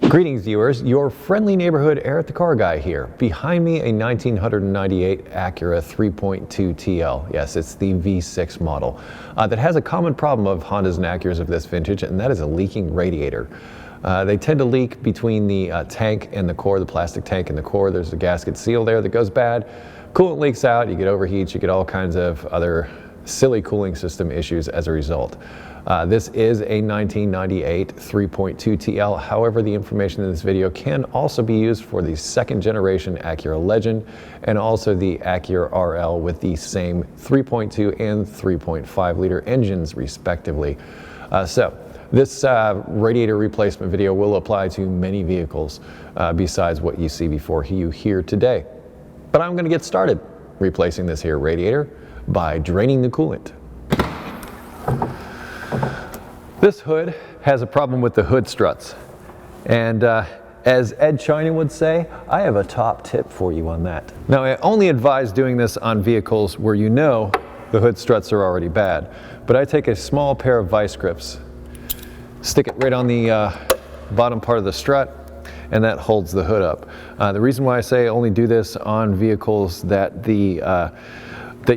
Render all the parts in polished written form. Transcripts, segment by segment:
Greetings viewers, your friendly neighborhood Eric the Car Guy here. Behind me a 1998 Acura 3.2 TL. Yes, it's the V6 model that has a common problem of Hondas and Acuras of this vintage, and that is a leaking radiator. They tend to leak between the tank and the core, the plastic tank and the core. There's a gasket seal there that goes bad. Coolant leaks out, you get overheats, you get all kinds of other silly cooling system issues as a result. This is a 1998 3.2 TL. However, the information in this video can also be used for the second generation Acura Legend and also the Acura RL with the same 3.2 and 3.5 liter engines respectively. So this radiator replacement video will apply to many vehicles besides what you see before you here today. But I'm going to get started replacing this here radiator by draining the coolant. This hood has a problem with the hood struts, and as Ed China would say, I have a top tip for you on that. Now, I only advise doing this on vehicles where you know the hood struts are already bad, but I take a small pair of vice grips, stick it right on the bottom part of the strut, and that holds the hood up. The reason why I say only do this on vehicles that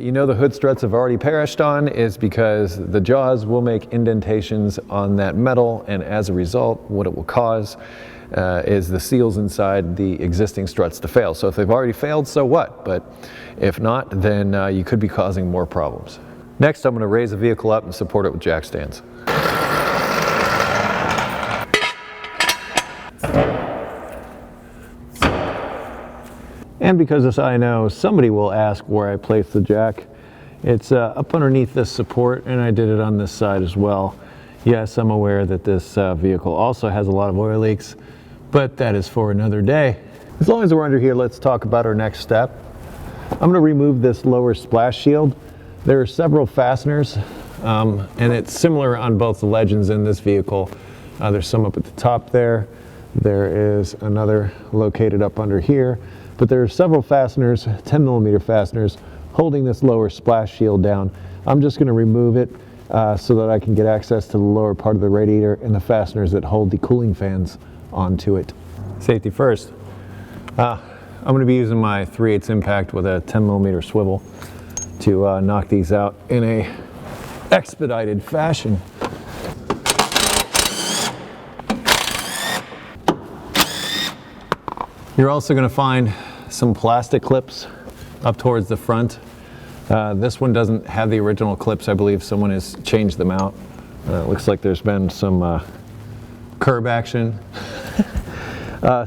you know the hood struts have already perished on is because the jaws will make indentations on that metal, and as a result what it will cause is the seals inside the existing struts to fail. So if they've already failed, so what? But if not, then you could be causing more problems. Next, I'm going to raise the vehicle up and support it with jack stands. And because as I know somebody will ask where I place the jack, it's up underneath this support, and I did it on this side as well. Yes, I'm aware that this vehicle also has a lot of oil leaks, but that is for another day. As long as we're under here, let's talk about our next step. I'm going to remove this lower splash shield. There are several fasteners, and it's similar on both the Legends and this vehicle. There's some up at the top there. There is another located up under here. But there are several fasteners, 10mm fasteners, holding this lower splash shield down. I'm just going to remove it so that I can get access to the lower part of the radiator and the fasteners that hold the cooling fans onto it. Safety first. I'm going to be using my 3/8 impact with a 10mm swivel to knock these out in a expedited fashion. You're also going to find some plastic clips up towards the front. This one doesn't have the original clips. I believe someone has changed them out. It looks like there's been some curb action. I'll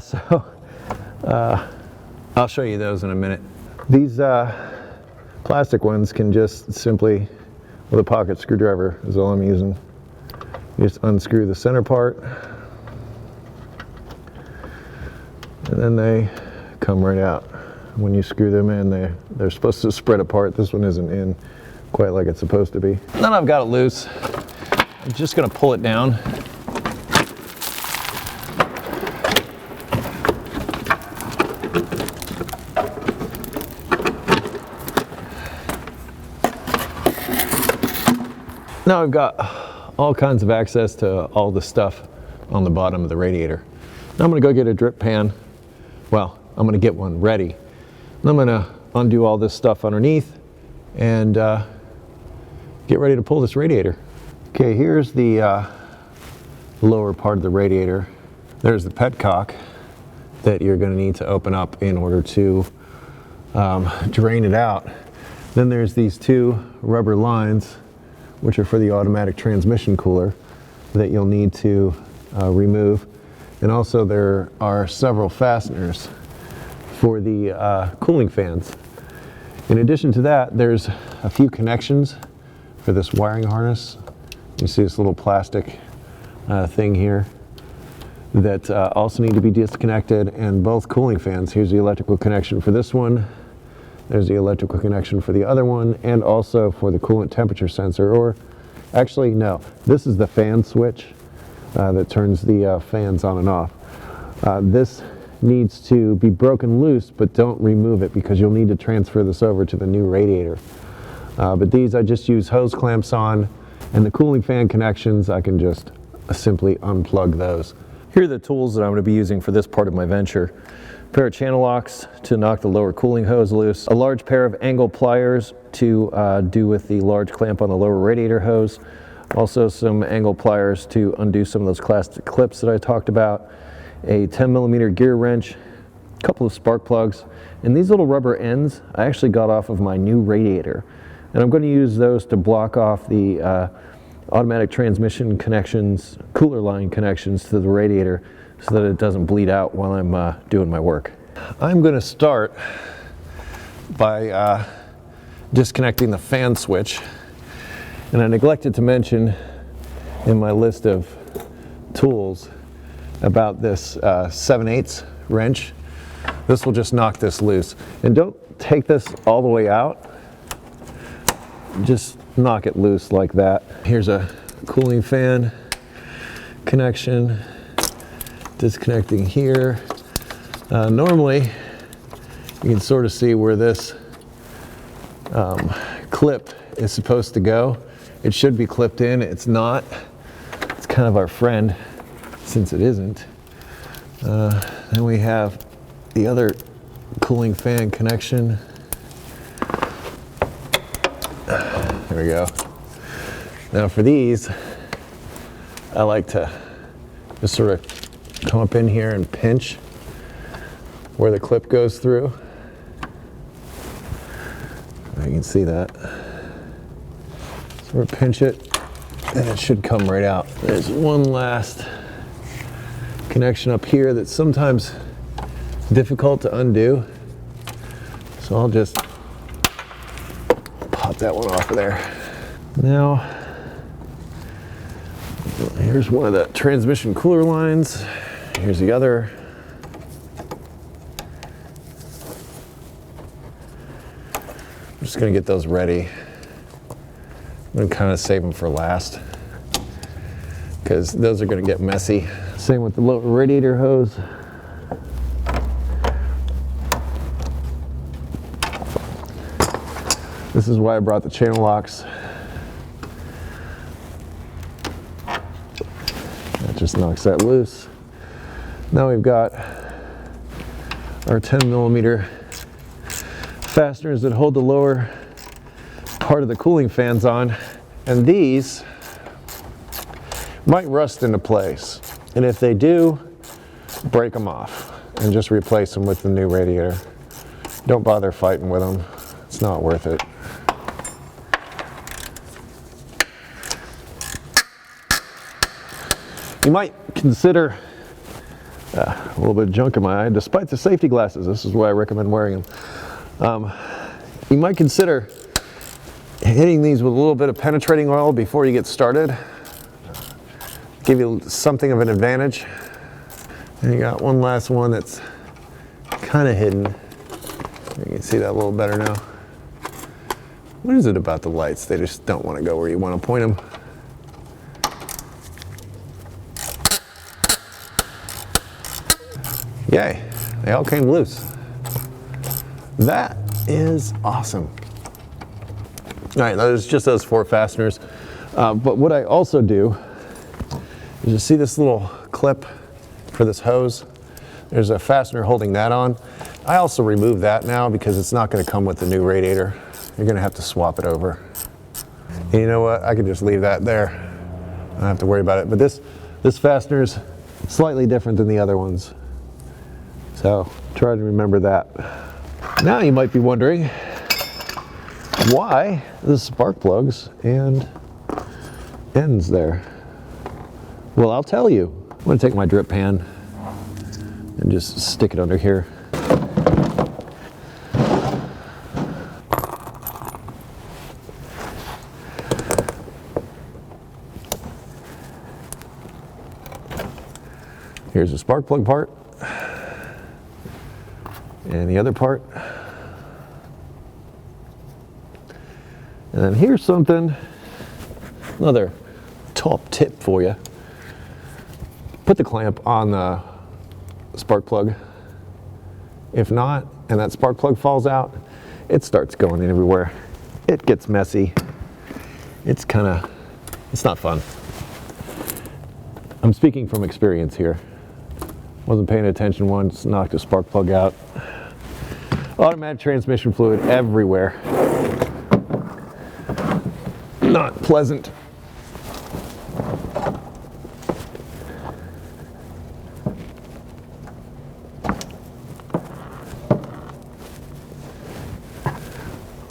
show you those in a minute. These plastic ones can just simply, with a pocket screwdriver is all I'm using, you just unscrew the center part, and then they come right out. When you screw them in, they're supposed to spread apart. This one isn't in quite like it's supposed to be. Then I've got it loose. I'm just going to pull it down. Now I've got all kinds of access to all the stuff on the bottom of the radiator. Now I'm going to go get a drip pan. Well, I'm going to get one ready. And I'm going to undo all this stuff underneath and get ready to pull this radiator. Okay, here's the lower part of the radiator. There's the petcock that you're going to need to open up in order to drain it out. Then there's these two rubber lines, which are for the automatic transmission cooler, that you'll need to remove. And also there are several fasteners for the cooling fans. In addition to that, there's a few connections for this wiring harness. You see this little plastic thing here that also need to be disconnected, and both cooling fans. Here's the electrical connection for this one. There's the electrical connection for the other one, and also for the coolant temperature sensor, or actually no, this is the fan switch that turns the fans on and off. This needs to be broken loose, but don't remove it because you'll need to transfer this over to the new radiator. But these I just use hose clamps on, and the cooling fan connections I can just simply unplug those. Here are the tools that I'm going to be using for this part of my venture. A pair of channel locks to knock the lower cooling hose loose, a large pair of angle pliers to do with the large clamp on the lower radiator hose, also some angle pliers to undo some of those plastic clips that I talked about, a 10mm gear wrench, a couple of spark plugs, and these little rubber ends I actually got off of my new radiator, and I'm going to use those to block off the automatic transmission connections, cooler line connections to the radiator so that it doesn't bleed out while I'm doing my work. I'm going to start by disconnecting the fan switch, and I neglected to mention in my list of tools about this 7/8 wrench. This will just knock this loose, and don't take this all the way out, just knock it loose like that. Here's a cooling fan connection, disconnecting here. Normally you can sort of see where this clip is supposed to go. It should be clipped in, it's not. It's kind of our friend since it isn't. Then we have the other cooling fan connection. There we go. Now for these, I like to just sort of come up in here and pinch where the clip goes through. You can see that. Sort of pinch it, and it should come right out. There's one last connection up here that's sometimes difficult to undo, so I'll just pop that one off of there. Now, here's one of the transmission cooler lines. Here's the other. I'm just going to get those ready. I'm going to kind of save them for last because those are going to get messy. Same with the lower radiator hose. This is why I brought the channel locks. That just knocks that loose. Now we've got our 10mm fasteners that hold the lower part of the cooling fans on, and these might rust into place, and if they do, break them off and just replace them with the new radiator. Don't bother fighting with them, it's not worth it. You might consider a little bit of junk in my eye, despite the safety glasses. This is why I recommend wearing them. You might consider hitting these with a little bit of penetrating oil before you get started. Give you something of an advantage. And you got one last one that's kind of hidden. You can see that a little better now. What is it about the lights? They just don't want to go where you want to point them. Yay, they all came loose. That is awesome. All right, there's just those 4 fasteners. But what I also do is, you see this little clip for this hose? There's a fastener holding that on. I also remove that now because it's not going to come with the new radiator. You're going to have to swap it over. And you know what? I could just leave that there. I don't have to worry about it. But this fastener is slightly different than the other ones. So try to remember that. Now you might be wondering why the spark plugs and ends there. Well, I'll tell you. I'm going to take my drip pan and just stick it under here. Here's the spark plug part. And the other part. And then here's something, another top tip for you. Put the clamp on the spark plug. If not, and that spark plug falls out, it starts going everywhere. It gets messy. It's not fun. I'm speaking from experience here. Wasn't paying attention once, knocked a spark plug out. Automatic transmission fluid everywhere. Not pleasant.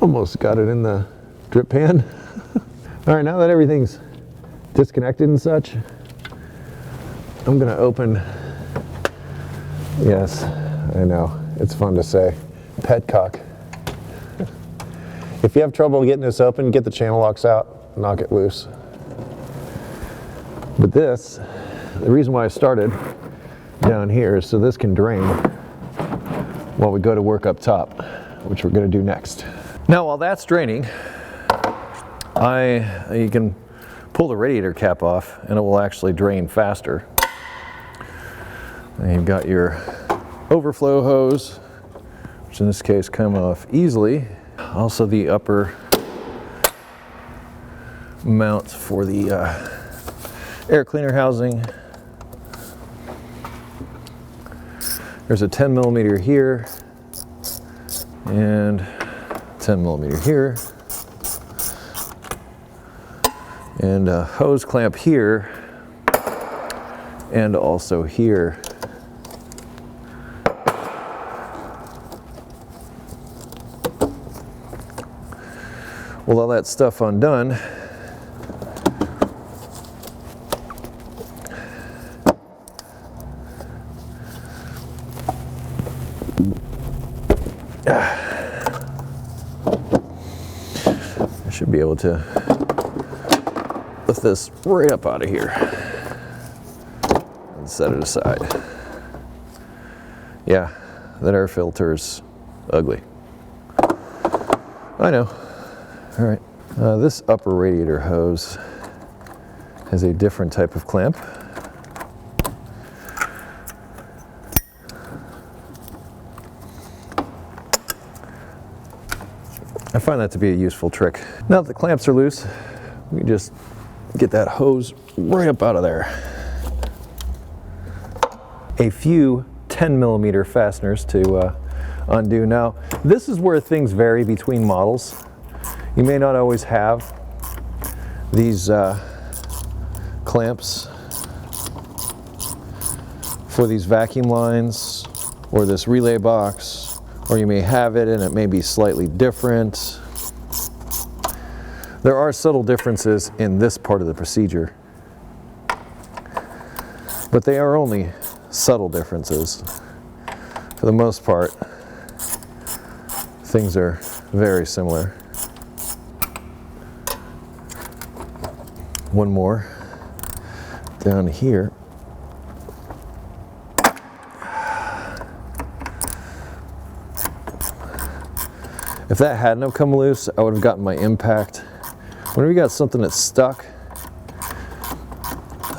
Almost got it in the drip pan. All right, now that everything's disconnected and such, I'm gonna open, yes, I know, it's fun to say, petcock. If you have trouble getting this open, get the channel locks out, knock it loose. But this, the reason why I started down here is so this can drain while we go to work up top, which we're gonna do next. Now while that's draining, you can pull the radiator cap off and it will actually drain faster. And you've got your overflow hose, which in this case come off easily. Also the upper mounts for the air cleaner housing. There's a 10 millimeter here and 10 millimeter here, and a hose clamp here, and also here. With all that stuff undone, I should be able to lift this right up out of here and set it aside. Yeah, that air filter's ugly. I know. All right. This upper radiator hose has a different type of clamp. I find that to be a useful trick. Now that the clamps are loose, we can just get that hose right up out of there. A few 10 millimeter fasteners to undo. Now, this is where things vary between models. You may not always have these clamps for these vacuum lines or this relay box, or you may have it and it may be slightly different. There are subtle differences in this part of the procedure, but they are only subtle differences. For the most part, things are very similar. One more down here. If that hadn't have come loose, I would have gotten my impact. Whenever you got something that's stuck,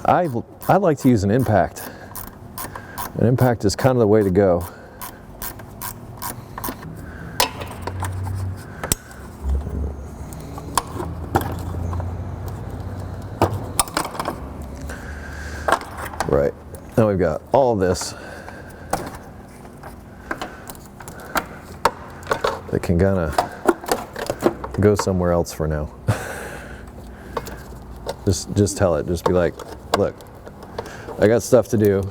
I like to use an impact. An impact is kind of the way to go. Right, now we've got all this that can kind of go somewhere else for now. Just tell it, just be like, look, I got stuff to do.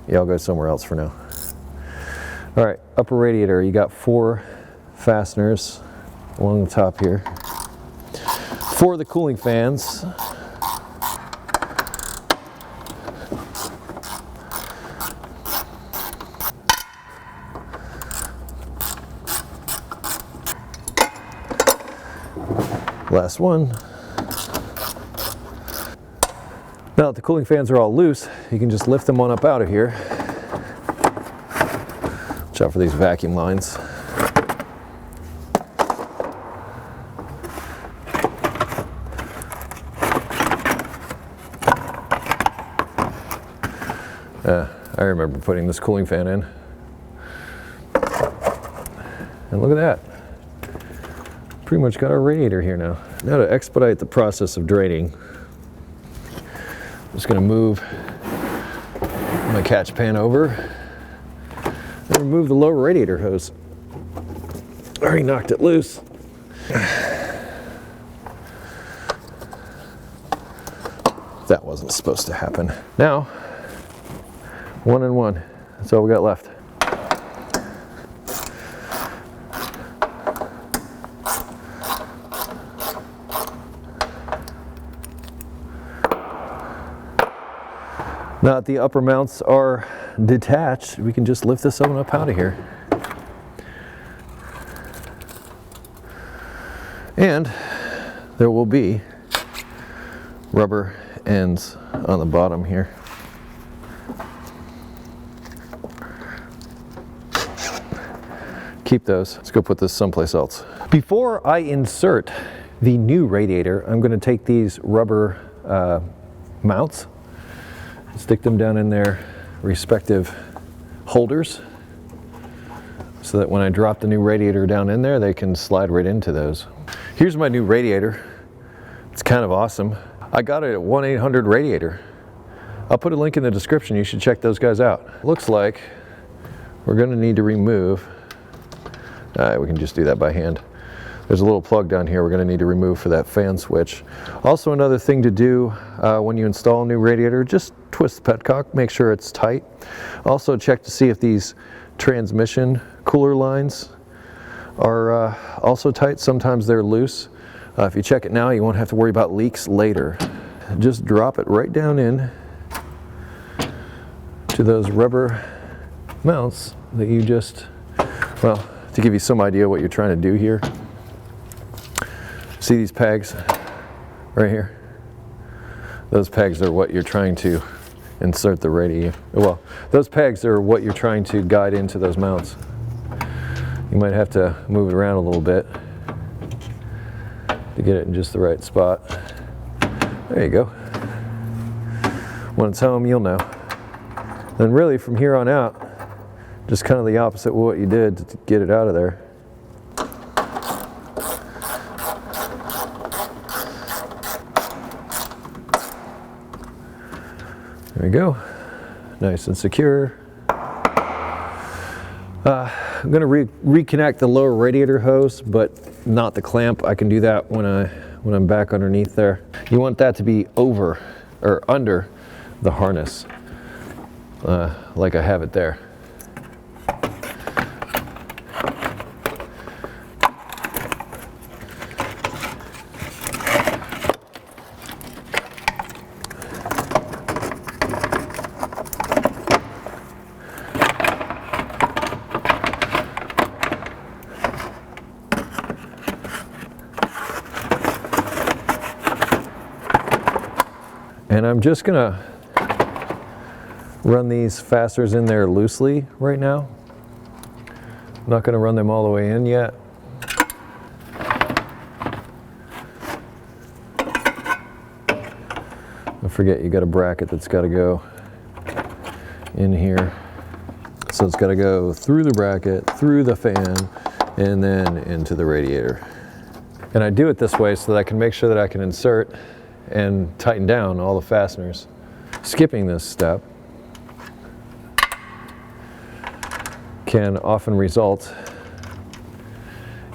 Y'all go somewhere else for now. All right, upper radiator, you got 4 fasteners along the top here. 4 of the cooling fans. Last one. Now that the cooling fans are all loose, you can just lift them on up out of here. Watch out for these vacuum lines. I remember putting this cooling fan in. And look at that. Pretty much got our radiator here now. Now to expedite the process of draining, I'm just going to move my catch pan over and remove the lower radiator hose. Already knocked it loose. That wasn't supposed to happen. Now, 1 and 1. That's all we got left. Now that the upper mounts are detached, we can just lift this oven up out of here. And there will be rubber ends on the bottom here. Keep those. Let's go put this someplace else. Before I insert the new radiator, I'm going to take these rubber mounts, stick them down in their respective holders so that when I drop the new radiator down in there, they can slide right into those. Here's my new radiator. It's kind of awesome. I got it at 1-800-RADIATOR. I'll put a link in the description. You should check those guys out. Looks like we're going to need to remove, we can just do that by hand. There's a little plug down here we're going to need to remove for that fan switch. Also, another thing to do when you install a new radiator, just twist the petcock, make sure it's tight. Also check to see if these transmission cooler lines are also tight. Sometimes they're loose. If you check it now, you won't have to worry about leaks later. Just drop it right down in to those rubber mounts that you just, well, to give you some idea what you're trying to do here. See these pegs right here? Those pegs are what you're trying to insert the radiator. Well, those pegs are what you're trying to guide into those mounts. You might have to move it around a little bit to get it in just the right spot. There you go. When it's home, you'll know. And really, from here on out, just kind of the opposite of what you did to get it out of there. There we go. Nice and secure. I'm going to reconnect the lower radiator hose, but not the clamp. I can do that when I'm back underneath there. You want that to be over or under the harness, like I have it there. And I'm just gonna run these fasteners in there loosely right now. I'm not gonna run them all the way in yet. Don't forget, you got a bracket that's gotta go in here. So it's gotta go through the bracket, through the fan, and then into the radiator. And I do it this way so that I can make sure that I can insert and tighten down all the fasteners. Skipping this step can often result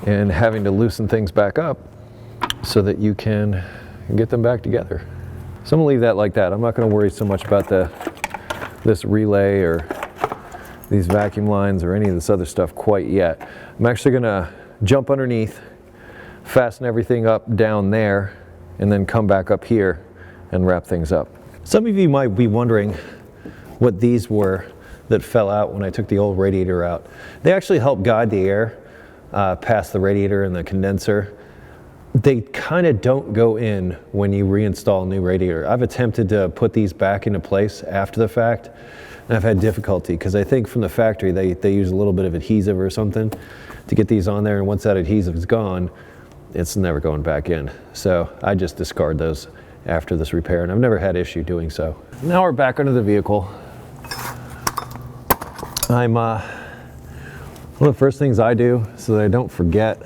in having to loosen things back up so that you can get them back together. So I'm gonna leave that like that. I'm not gonna worry so much about this relay or these vacuum lines or any of this other stuff quite yet. I'm actually gonna jump underneath, fasten everything up down there, and then come back up here and wrap things up. Some of you might be wondering what these were that fell out when I took the old radiator out. They actually help guide the air past the radiator and the condenser. They kind of don't go in when you reinstall a new radiator. I've attempted to put these back into place after the fact, and I've had difficulty because I think from the factory they use a little bit of adhesive or something to get these on there, and once that adhesive is gone, it's never going back in. So I just discard those after this repair, and I've never had issue doing so. Now we're back under the vehicle. One of the first things I do so that I don't forget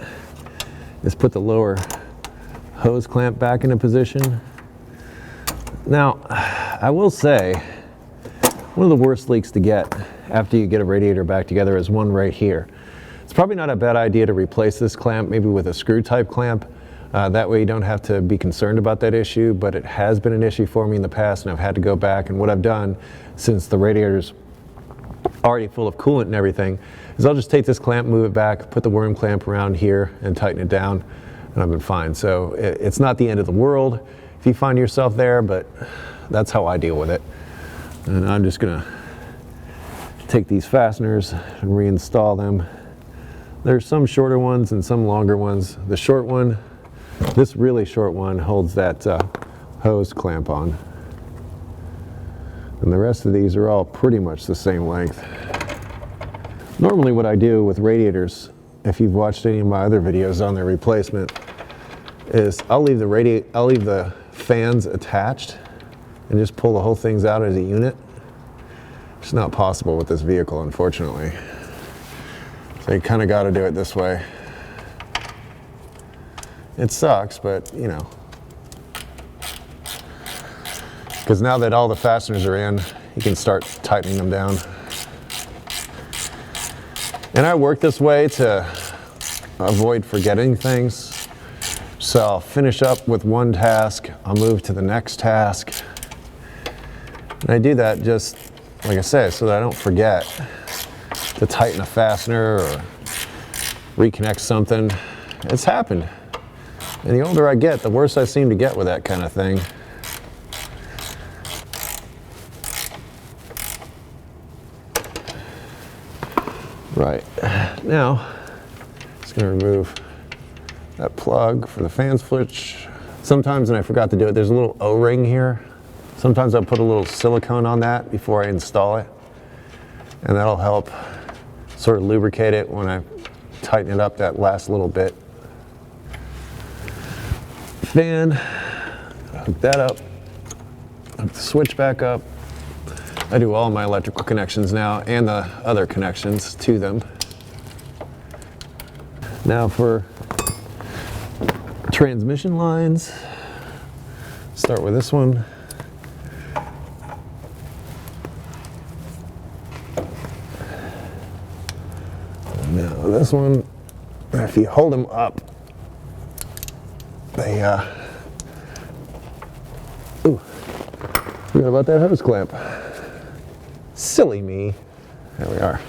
is put the lower hose clamp back into position. Now, I will say, One of the worst leaks to get after you get a radiator back together is one right here. It's probably not a bad idea to replace this clamp, maybe with a screw type clamp. That way you don't have to be concerned about that issue, but it has been an issue for me in the past and I've had to go back. And what I've done, since the radiator's already full of coolant and everything, is I'll just take this clamp, move it back, put the worm clamp around here and tighten it down, and I've been fine. So it's not the end of the world if you find yourself there, but that's how I deal with it. And I'm just gonna take these fasteners and reinstall them. There's some shorter ones and some longer ones. The short one, this really short one, holds that hose clamp on. And the rest of these are all pretty much the same length. Normally what I do with radiators, if you've watched any of my other videos on their replacement, is I'll leave the fans attached and just pull the whole things out as a unit. It's not possible with this vehicle, unfortunately. So you kind of got to do it this way. It sucks, but you know. Because now that all the fasteners are in, you can start tightening them down. And I work this way to avoid forgetting things. So I'll finish up with one task, I'll move to the next task. And I do that just, like I say, so that I don't forget to tighten a fastener or reconnect something. It's happened. And the older I get, the worse I seem to get with that kind of thing. Right, now, just gonna remove that plug for the fan switch. Sometimes when I forgot to do it, there's a little O-ring here. Sometimes I'll put a little silicone on that before I install it. And that'll help sort of lubricate it when I tighten it up that last little bit. Fan, hook that up, hook the switch back up. I do all my electrical connections now and the other connections to them. Now for transmission lines, start with this one. Now this one, if you hold them up, they, ooh, forgot about that hose clamp. Silly me. There we are.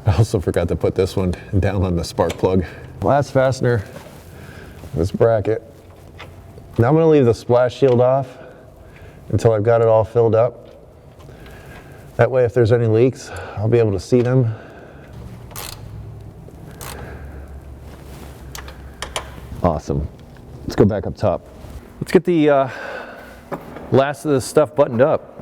I also forgot to put this one down on the spark plug. Last fastener, this bracket. Now I'm going to leave the splash shield off until I've got it all filled up. That way if there's any leaks, I'll be able to see them. Awesome. Let's go back up top. Let's get the last of this stuff buttoned up.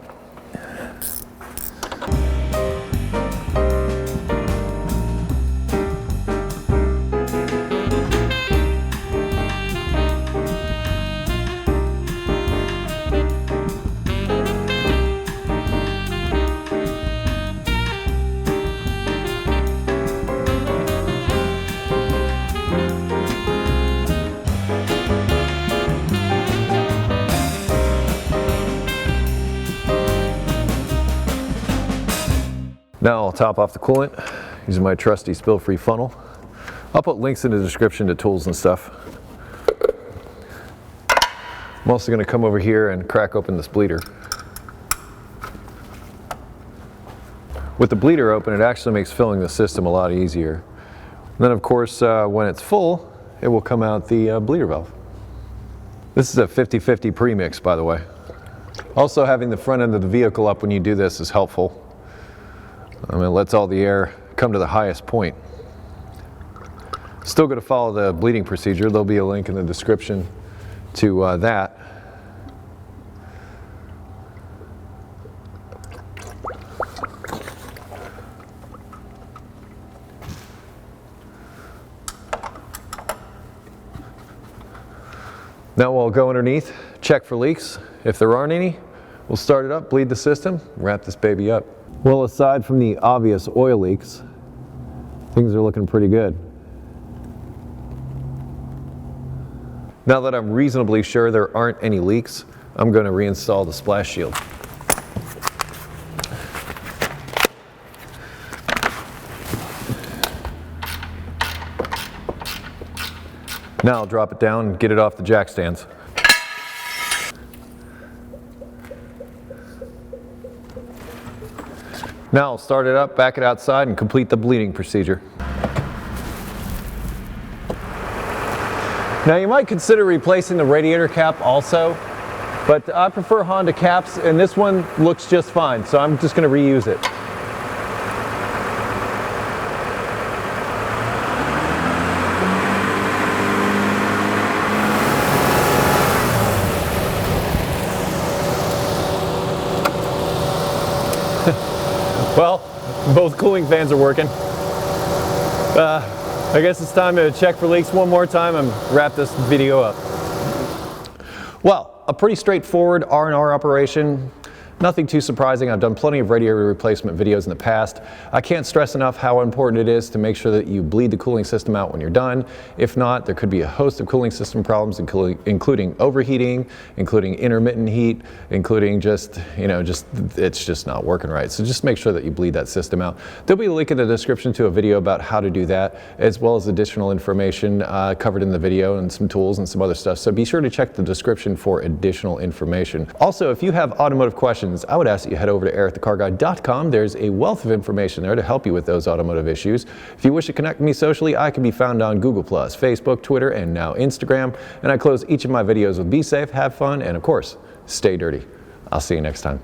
Now I'll top off the coolant using my trusty spill-free funnel. I'll put links in the description to tools and stuff. I'm also going to come over here and crack open this bleeder. With the bleeder open, it actually makes filling the system a lot easier. And then of course, when it's full, it will come out the bleeder valve. This is a 50-50 premix, by the way. Also, having the front end of the vehicle up when you do this is helpful. It lets all the air come to the highest point. Still going to follow the bleeding procedure. There'll be a link in the description to that. Now we'll go underneath, check for leaks. If there aren't any, we'll start it up, bleed the system, wrap this baby up. Well, aside from the obvious oil leaks, things are looking pretty good. Now that I'm reasonably sure there aren't any leaks, I'm going to reinstall the splash shield. Now I'll drop it down and get it off the jack stands. Now I'll start it up, back it outside, and complete the bleeding procedure. Now you might consider replacing the radiator cap also, but I prefer Honda caps, and this one looks just fine, so I'm just going to reuse it. Well, both cooling fans are working. I guess it's time to check for leaks one more time and wrap this video up. Well, a pretty straightforward R&R operation. Nothing too surprising. I've done plenty of radiator replacement videos in the past. I can't stress enough how important it is to make sure that you bleed the cooling system out when you're done. If not, there could be a host of cooling system problems, including overheating, including intermittent heat, including just, it's just not working right. So just make sure that you bleed that system out. There'll be a link in the description to a video about how to do that, as well as additional information covered in the video and some tools and some other stuff. So be sure to check the description for additional information. Also, if you have automotive questions, I would ask that you head over to EricTheCarGuy.com. There's a wealth of information there to help you with those automotive issues. If you wish to connect with me socially, I can be found on Google+, Facebook, Twitter, and now Instagram. And I close each of my videos with be safe, have fun, and of course, stay dirty. I'll see you next time.